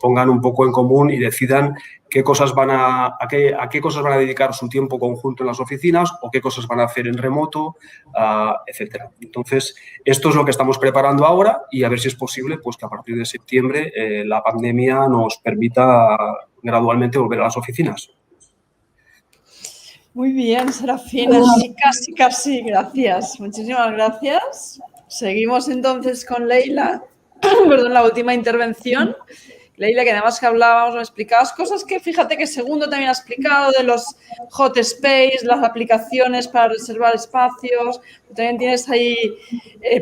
Speaker 5: pongan un poco en común y decidan qué cosas a qué cosas van a dedicar su tiempo conjunto en las oficinas o qué cosas van a hacer en remoto, etcétera. Entonces, esto es lo que estamos preparando ahora y a ver si es posible pues, que a partir de septiembre la pandemia nos permita gradualmente volver a las oficinas.
Speaker 2: Muy bien, Serafina, casi, gracias. Muchísimas gracias. Seguimos entonces con Leila, perdón, la última intervención. Leila, que además que hablábamos, me explicabas cosas que fíjate que Segundo también ha explicado de los hot space, las aplicaciones para reservar espacios. También tienes ahí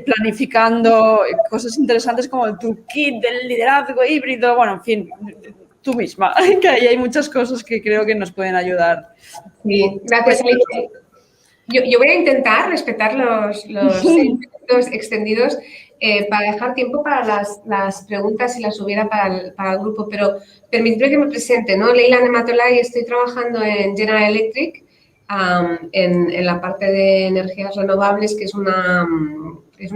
Speaker 2: planificando cosas interesantes como el toolkit del liderazgo híbrido. Bueno, en fin, tú misma, que ahí hay muchas cosas que creo que nos pueden ayudar.
Speaker 6: Sí, gracias, Alicia. Yo voy a intentar respetar los 6 minutos extendidos para dejar tiempo para las preguntas si las hubiera para el grupo, pero permitidme que me presente, ¿no? Leila Nematolay, estoy trabajando en General Electric en la parte de energías renovables, que es una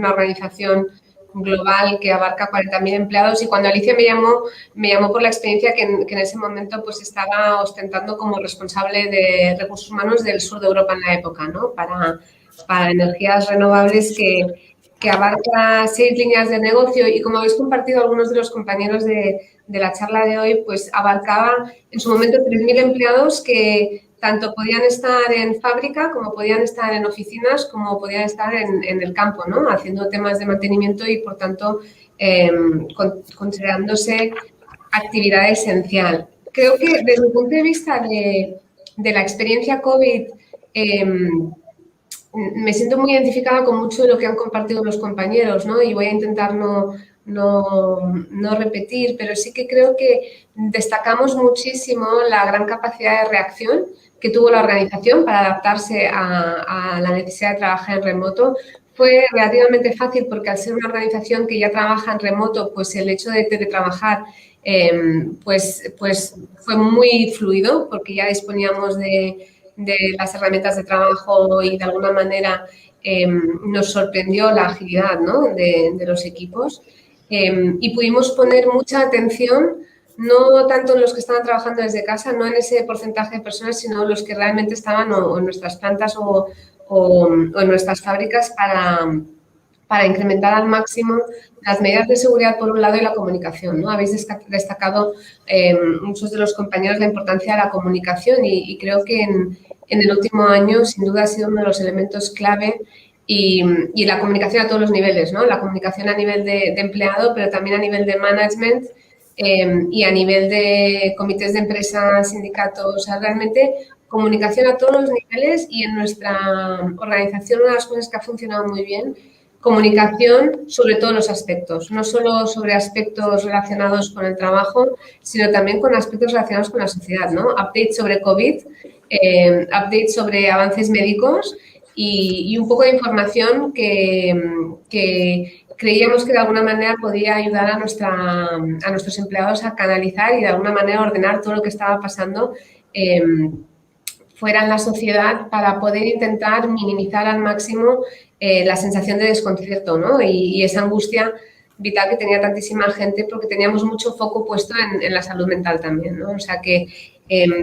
Speaker 6: organización global que abarca 40.000 empleados, y cuando Alicia me llamó por la experiencia que en ese momento pues estaba ostentando como responsable de recursos humanos del sur de Europa en la época, ¿no? Para energías renovables que abarca 6 líneas de negocio, y como habéis compartido algunos de los compañeros de la charla de hoy, pues abarcaba en su momento 3.000 empleados que tanto podían estar en fábrica, como podían estar en oficinas, como podían estar en el campo, ¿no? Haciendo temas de mantenimiento y, por tanto, considerándose actividad esencial. Creo que desde el punto de vista de la experiencia COVID, me siento muy identificada con mucho de lo que han compartido los compañeros, ¿no? Y voy a intentar no repetir, pero sí que creo que destacamos muchísimo la gran capacidad de reacción que tuvo la organización para adaptarse a la necesidad de trabajar en remoto. Fue relativamente fácil porque al ser una organización que ya trabaja en remoto, pues el hecho de teletrabajar pues fue muy fluido porque ya disponíamos de las herramientas de trabajo y de alguna manera nos sorprendió la agilidad, ¿no? de los equipos y pudimos poner mucha atención no tanto en los que estaban trabajando desde casa, no en ese porcentaje de personas, sino los que realmente estaban o en nuestras plantas o en nuestras fábricas para incrementar al máximo las medidas de seguridad por un lado y la comunicación, ¿no? Habéis destacado muchos de los compañeros la importancia de la comunicación y creo que en el último año sin duda ha sido uno de los elementos clave y la comunicación a todos los niveles, ¿no? La comunicación a nivel de empleado, pero también a nivel de management y a nivel de comités de empresas, sindicatos, o sea, realmente comunicación a todos los niveles y en nuestra organización una de las cosas que ha funcionado muy bien, comunicación sobre todos los aspectos, no solo sobre aspectos relacionados con el trabajo, sino también con aspectos relacionados con la sociedad, ¿no? Updates sobre COVID, updates sobre avances médicos y un poco de información que creíamos que de alguna manera podía ayudar a nuestros empleados a canalizar y de alguna manera ordenar todo lo que estaba pasando fuera en la sociedad para poder intentar minimizar al máximo la sensación de desconcierto, ¿no? Y esa angustia vital que tenía tantísima gente porque teníamos mucho foco puesto en la salud mental también, ¿no? O sea que,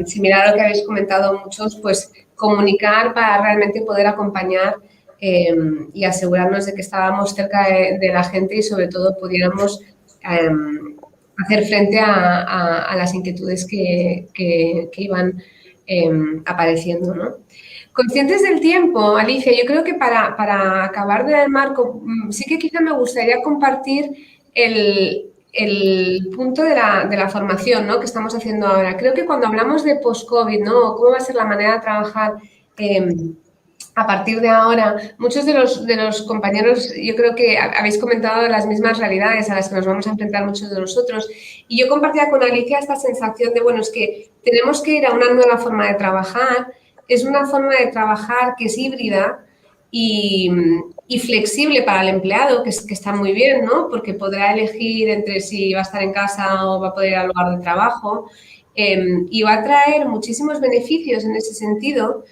Speaker 6: similar a lo que habéis comentado muchos, pues comunicar para realmente poder acompañar y asegurarnos de que estábamos cerca de la gente y sobre todo pudiéramos hacer frente a las inquietudes que iban apareciendo, ¿no? Conscientes del tiempo, Alicia, yo creo que para acabar de dar el marco, sí que quizá me gustaría compartir el punto de la formación, ¿no? Que estamos haciendo ahora. Creo que cuando hablamos de post-COVID, ¿no? ¿Cómo va a ser la manera de trabajar a partir de ahora? Muchos de los compañeros, yo creo que habéis comentado las mismas realidades a las que nos vamos a enfrentar muchos de nosotros. Y yo compartía con Alicia esta sensación de, bueno, es que tenemos que ir a una nueva forma de trabajar. Es una forma de trabajar que es híbrida y flexible para el empleado, que está muy bien, ¿no? Porque podrá elegir entre si va a estar en casa o va a poder ir al lugar de trabajo y va a traer muchísimos beneficios en ese sentido,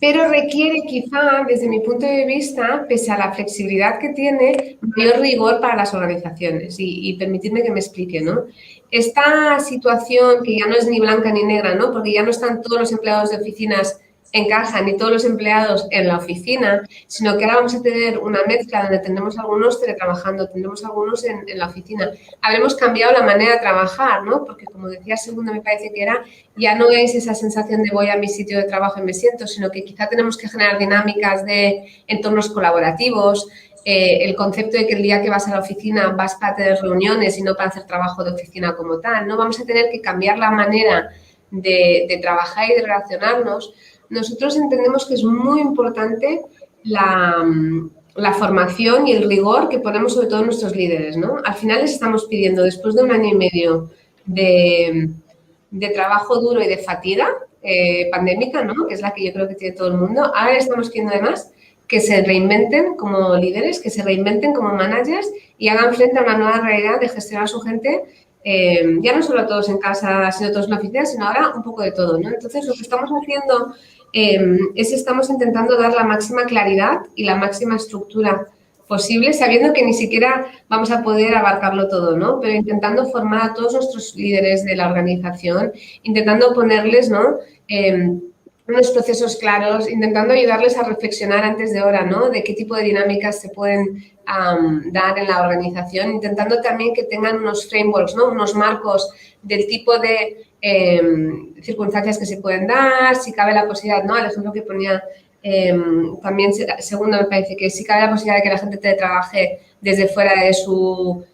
Speaker 6: pero requiere quizá, desde mi punto de vista, pese a la flexibilidad que tiene, mayor rigor para las organizaciones y permitidme que me explique, ¿no? Esta situación que ya no es ni blanca ni negra, ¿no? Porque ya no están todos los empleados de oficinas en casa ni todos los empleados en la oficina, sino que ahora vamos a tener una mezcla donde tendremos algunos teletrabajando, tendremos algunos en la oficina. Habremos cambiado la manera de trabajar, ¿no? Porque como decía Segundo, me parece que era, ya no es esa sensación de voy a mi sitio de trabajo y me siento, sino que quizá tenemos que generar dinámicas de entornos colaborativos, el concepto de que el día que vas a la oficina vas para tener reuniones y no para hacer trabajo de oficina como tal, ¿no? Vamos a tener que cambiar la manera de trabajar y de relacionarnos. Nosotros entendemos que es muy importante la formación y el rigor que ponemos sobre todo nuestros líderes, ¿no? Al final les estamos pidiendo, después de 1 año y medio de trabajo duro y de fatiga pandémica, ¿no? Que es la que yo creo que tiene todo el mundo, ahora les estamos pidiendo además que se reinventen como líderes, que se reinventen como managers y hagan frente a una nueva realidad de gestionar a su gente, ya no solo todos en casa, sino todos en la oficina, sino ahora un poco de todo, ¿no? Entonces, lo que estamos haciendo estamos intentando dar la máxima claridad y la máxima estructura posible, sabiendo que ni siquiera vamos a poder abarcarlo todo, ¿no? Pero intentando formar a todos nuestros líderes de la organización, intentando ponerles, ¿no? Unos procesos claros, intentando ayudarles a reflexionar antes de hora, ¿no? De qué tipo de dinámicas se pueden dar en la organización, intentando también que tengan unos frameworks, ¿no? Unos marcos del tipo de circunstancias que se pueden dar, si cabe la posibilidad, ¿no? El ejemplo que ponía también, Segundo, me parece que si cabe la posibilidad de que la gente teletrabaje desde fuera de su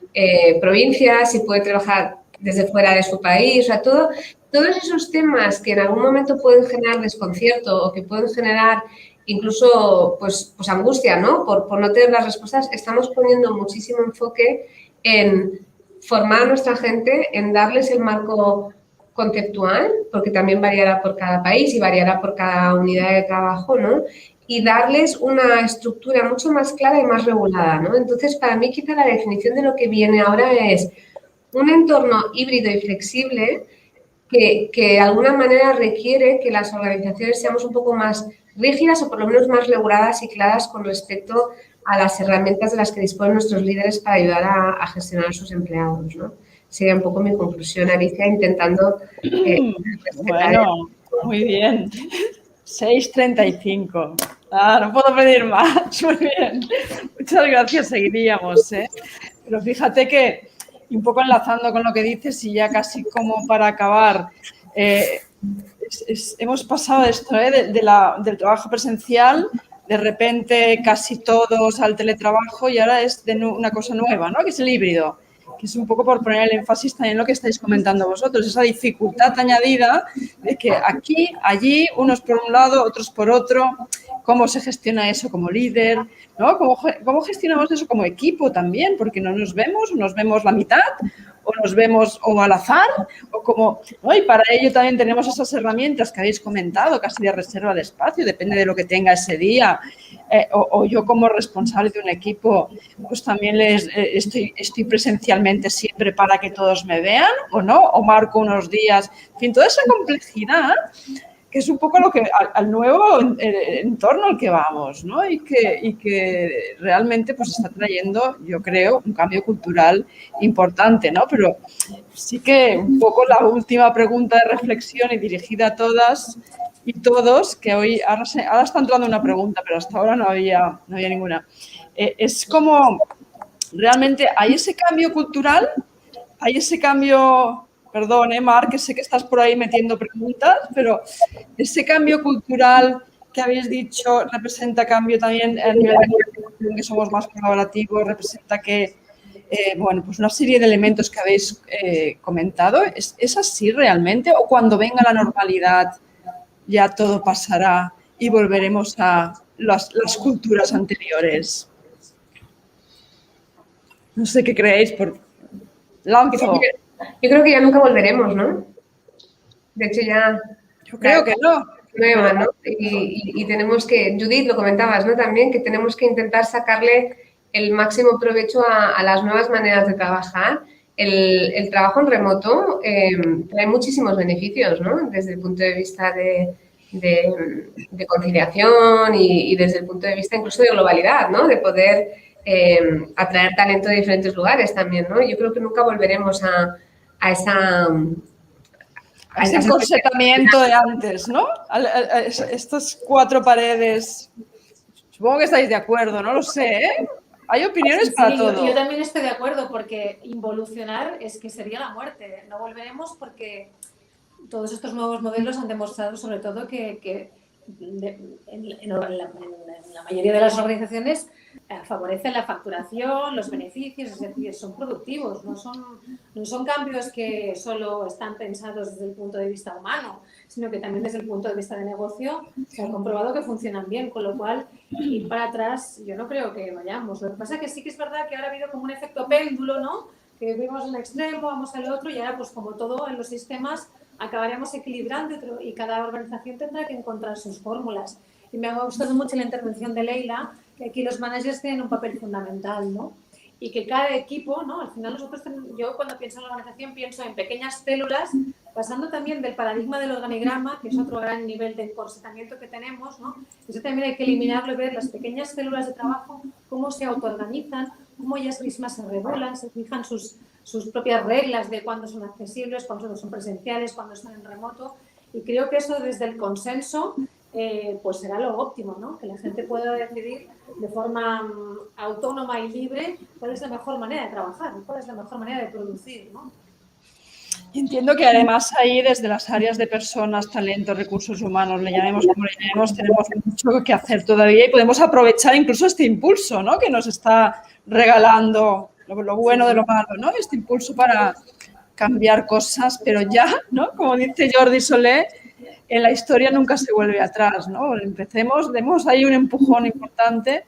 Speaker 6: provincia, si puede trabajar desde fuera de su país, o sea, todos esos temas que en algún momento pueden generar desconcierto o que pueden generar incluso pues angustia, ¿no? Por no tener las respuestas, estamos poniendo muchísimo enfoque en formar a nuestra gente, en darles el marco conceptual, porque también variará por cada país y variará por cada unidad de trabajo, ¿no? Y darles una estructura mucho más clara y más regulada, ¿no? Entonces, para mí, quizá la definición de lo que viene ahora es un entorno híbrido y flexible que de alguna manera requiere que las organizaciones seamos un poco más rígidas o por lo menos más reguladas y claras con respecto a las herramientas de las que disponen nuestros líderes para ayudar a gestionar a sus empleados, ¿no? Sería un poco mi conclusión, Alicia, intentando...
Speaker 2: Bueno, muy bien. 6:35. No puedo pedir más. Muy bien. Muchas gracias, seguiríamos, ¿eh? Pero fíjate que, un poco enlazando con lo que dices y ya casi como para acabar, hemos pasado esto, del trabajo presencial, de repente casi todos al teletrabajo y ahora es de una cosa nueva, ¿no? Que es el híbrido, que es un poco por poner el énfasis también en lo que estáis comentando vosotros, esa dificultad añadida de que aquí, allí, unos por un lado, otros por otro, cómo se gestiona eso como líder, ¿no? ¿Cómo gestionamos eso como equipo también? Porque no nos vemos la mitad, o nos vemos o al azar, o como, ¿no? Y para ello también tenemos esas herramientas que habéis comentado, casi de reserva de espacio, depende de lo que tenga ese día, o yo como responsable de un equipo, pues también estoy presencialmente siempre para que todos me vean, o no, o marco unos días, en fin, toda esa complejidad que es un poco lo que al nuevo entorno al que vamos, ¿no? Y que realmente pues está trayendo, yo creo, un cambio cultural importante, ¿no? Pero sí que un poco la última pregunta de reflexión y dirigida a todas y todos, que hoy, ahora está entrando una pregunta, pero hasta ahora no había ninguna. Es como, realmente, ¿hay ese cambio cultural? ¿Hay ese cambio... Perdón, Mar, que sé que estás por ahí metiendo preguntas, pero ese cambio cultural que habéis dicho representa cambio también a nivel de que somos más colaborativos, representa que, bueno, pues una serie de elementos que habéis comentado. ¿Es así realmente? ¿O cuando venga la normalidad ya todo pasará y volveremos a las culturas anteriores? No sé qué creéis. Lanzo.
Speaker 6: Yo creo que ya nunca volveremos, ¿no? De hecho, ya...
Speaker 2: Yo creo que no.
Speaker 6: Nueva, ¿no? Y tenemos que, Judith, lo comentabas, ¿no? También que tenemos que intentar sacarle el máximo provecho a las nuevas maneras de trabajar. El trabajo en remoto trae muchísimos beneficios, ¿no? Desde el punto de vista de conciliación y desde el punto de vista incluso de globalidad, ¿no? De poder atraer talento de diferentes lugares también, ¿no? Yo creo que nunca volveremos a
Speaker 2: ese encorsetamiento de antes, ¿no? Estas cuatro paredes. Supongo que estáis de acuerdo, no lo sé, ¿eh? Hay opiniones para todo.
Speaker 1: Yo también estoy de acuerdo porque involucionar es que sería la muerte. No volveremos porque todos estos nuevos modelos han demostrado sobre todo que en la mayoría de las organizaciones favorecen la facturación, los beneficios, es decir, son productivos, no son cambios que solo están pensados desde el punto de vista humano, sino que también desde el punto de vista de negocio se ha comprobado que funcionan bien, con lo cual ir para atrás yo no creo que vayamos. Lo que pasa es que sí que es verdad que ahora ha habido como un efecto péndulo, ¿no? Que vimos un extremo, vamos al otro y ahora pues como todo en los sistemas acabaremos equilibrando y cada organización tendrá que encontrar sus fórmulas. Y me ha gustado mucho la intervención de Leila, que aquí los managers tienen un papel fundamental, ¿no? Y que cada equipo, ¿no? Al final yo cuando pienso en la organización pienso en pequeñas células, pasando también del paradigma del organigrama, que es otro gran nivel de encorsetamiento que tenemos, ¿no? Eso también hay que eliminarlo y ver las pequeñas células de trabajo, cómo se autoorganizan, cómo ellas mismas se regulan, se fijan sus propias reglas de cuándo son accesibles, cuándo son presenciales, cuándo están en remoto. Y creo que eso desde el consenso pues será lo óptimo, ¿no? Que la gente pueda decidir de forma autónoma y libre cuál es la mejor manera de trabajar, cuál es la mejor manera de producir, ¿no?
Speaker 2: Y entiendo que además ahí desde las áreas de personas, talento, recursos humanos, le llamemos como le llamemos, tenemos mucho que hacer todavía y podemos aprovechar incluso este impulso, ¿no? Que nos está regalando lo bueno de lo malo, ¿no? Este impulso para cambiar cosas, pero ya, ¿no? Como dice Jordi Solé, en la historia nunca se vuelve atrás, ¿no? Empecemos, demos ahí un empujón importante.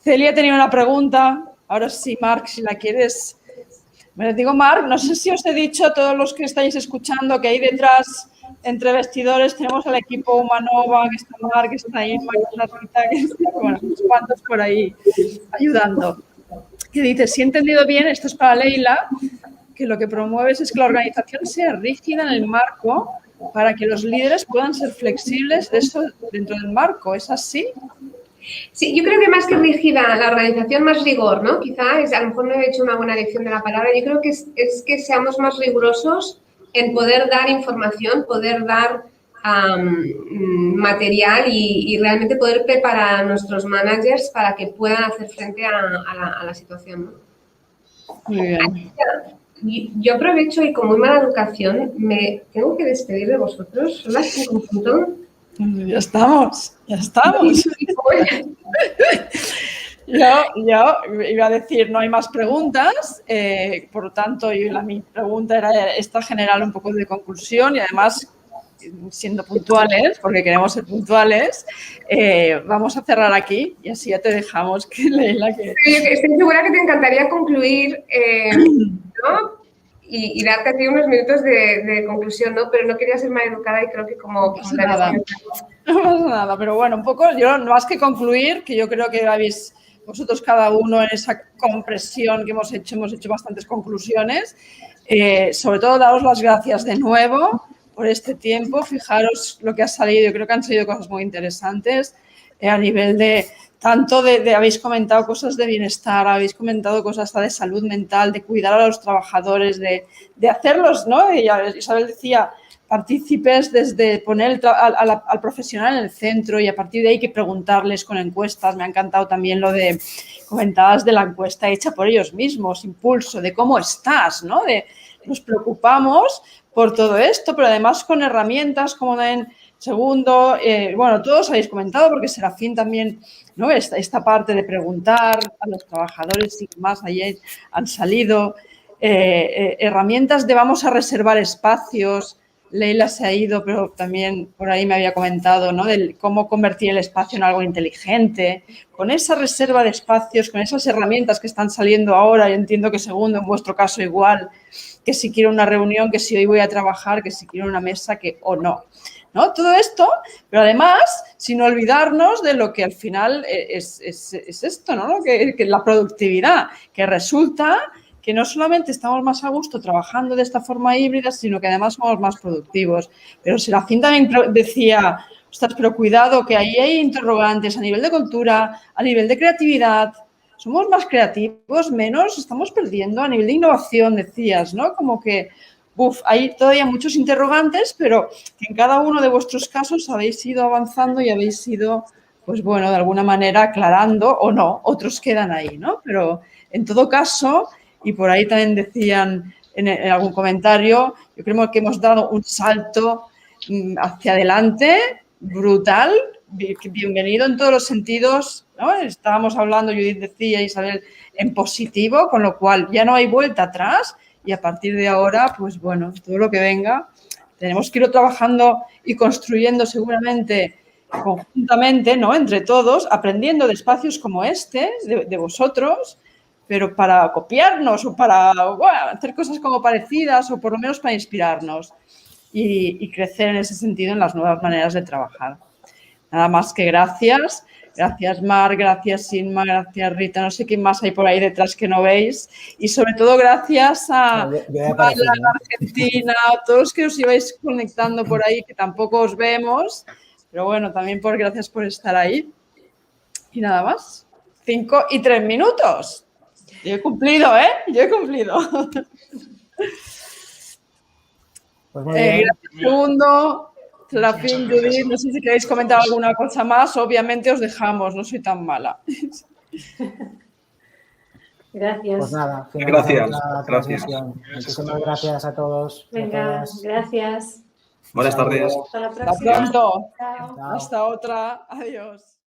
Speaker 2: Celia tenía una pregunta, ahora sí, Marc, si la quieres. Me digo, Marc, no sé si os he dicho a todos los que estáis escuchando que ahí detrás, entre vestidores, tenemos al equipo Humanova, que está Marc, que está Inma, que está Rita, que está, bueno, unos cuantos por ahí ayudando. Que dice, si he entendido bien, esto es para Leila, que lo que promueves es que la organización sea rígida en el marco para que los líderes puedan ser flexibles de eso dentro del marco. ¿Es así?
Speaker 6: Sí, yo creo que más que rígida, la organización más rigor, ¿no? Quizás, a lo mejor no he hecho una buena elección de la palabra, yo creo que es que seamos más rigurosos en poder dar información, poder dar material y realmente poder preparar a nuestros managers para que puedan hacer frente a la situación, ¿no?
Speaker 2: Muy bien.
Speaker 6: Yo aprovecho y con muy mala educación me tengo que despedir de vosotros. Son las 5:00.
Speaker 2: Ya estamos, ya estamos. Yo iba a decir, no hay más preguntas, por lo tanto, mi pregunta era esta general un poco de conclusión y además, siendo puntuales, porque queremos ser puntuales, vamos a cerrar aquí y así ya te dejamos, que Leila, que...
Speaker 6: Sí, estoy segura que te encantaría concluir, ¿no? Y darte aquí unos minutos de conclusión, ¿no? Pero no quería ser mal educada y creo que como...
Speaker 2: No pasa nada, pero bueno, un poco, yo más que concluir, que yo creo que habéis vosotros cada uno en esa compresión que hemos hecho bastantes conclusiones. Sobre todo, daros las gracias de nuevo por este tiempo. Fijaros lo que ha salido, yo creo que han salido cosas muy interesantes a nivel de... Tanto habéis comentado cosas de bienestar, habéis comentado cosas hasta de salud mental, de cuidar a los trabajadores, de hacerlos, ¿no? Y Isabel decía, partícipes desde poner al profesional en el centro y a partir de ahí que preguntarles con encuestas. Me ha encantado también lo de, comentabas de la encuesta hecha por ellos mismos, impulso, de cómo estás, ¿no? Nos preocupamos por todo esto, pero además con herramientas como en segundo, bueno, todos habéis comentado porque Serafín también, ¿no? Esta parte de preguntar a los trabajadores y más ayer han salido herramientas de vamos a reservar espacios. Leila se ha ido, pero también por ahí me había comentado, ¿no? De cómo convertir el espacio en algo inteligente. Con esa reserva de espacios, con esas herramientas que están saliendo ahora, yo entiendo que segundo, en vuestro caso igual, que si quiero una reunión, que si hoy voy a trabajar, que si quiero una mesa, que o no. ¿No? Todo esto, pero además, sin olvidarnos de lo que al final es esto, ¿no? Que la productividad, que resulta que no solamente estamos más a gusto trabajando de esta forma híbrida, sino que además somos más productivos. Pero Serafín también decía, ostras, pero cuidado, que ahí hay interrogantes a nivel de cultura, a nivel de creatividad. Somos más creativos, menos estamos perdiendo a nivel de innovación, decías, ¿no? Como que, hay todavía muchos interrogantes, pero que en cada uno de vuestros casos habéis ido avanzando y habéis ido, pues bueno, de alguna manera aclarando o no, otros quedan ahí, ¿no? Pero en todo caso, y por ahí también decían en algún comentario, yo creo que hemos dado un salto hacia adelante brutal, bienvenido en todos los sentidos, ¿no? Estábamos hablando, Judith decía, Isabel, en positivo, con lo cual ya no hay vuelta atrás y a partir de ahora, pues bueno, todo lo que venga, tenemos que ir trabajando y construyendo seguramente conjuntamente, ¿no? Entre todos, aprendiendo de espacios como este, de vosotros, pero para copiarnos o para hacer cosas como parecidas o por lo menos para inspirarnos y crecer en ese sentido en las nuevas maneras de trabajar. Nada más que gracias. Gracias, Mar, gracias, Inma, gracias, Rita. No sé quién más hay por ahí detrás que no veis. Y sobre todo gracias a Argentina, a todos los que os ibais conectando por ahí, que tampoco os vemos. Pero bueno, también gracias por estar ahí. Y nada más. 5 y 3 minutos. Yo he cumplido, ¿eh? Yo he cumplido.
Speaker 7: Pues muy bien.
Speaker 2: Gracias, segundo. Serafín, Judith, no sé si queréis comentar alguna cosa más. Obviamente os dejamos, no soy tan mala.
Speaker 1: Gracias.
Speaker 7: Pues nada,
Speaker 5: gracias.
Speaker 7: La transmisión. Muchísimas gracias a todos.
Speaker 1: Venga, gracias.
Speaker 5: Buenas tardes.
Speaker 1: Hasta la próxima.
Speaker 2: Hasta pronto.
Speaker 1: Chao.
Speaker 2: Hasta otra. Adiós.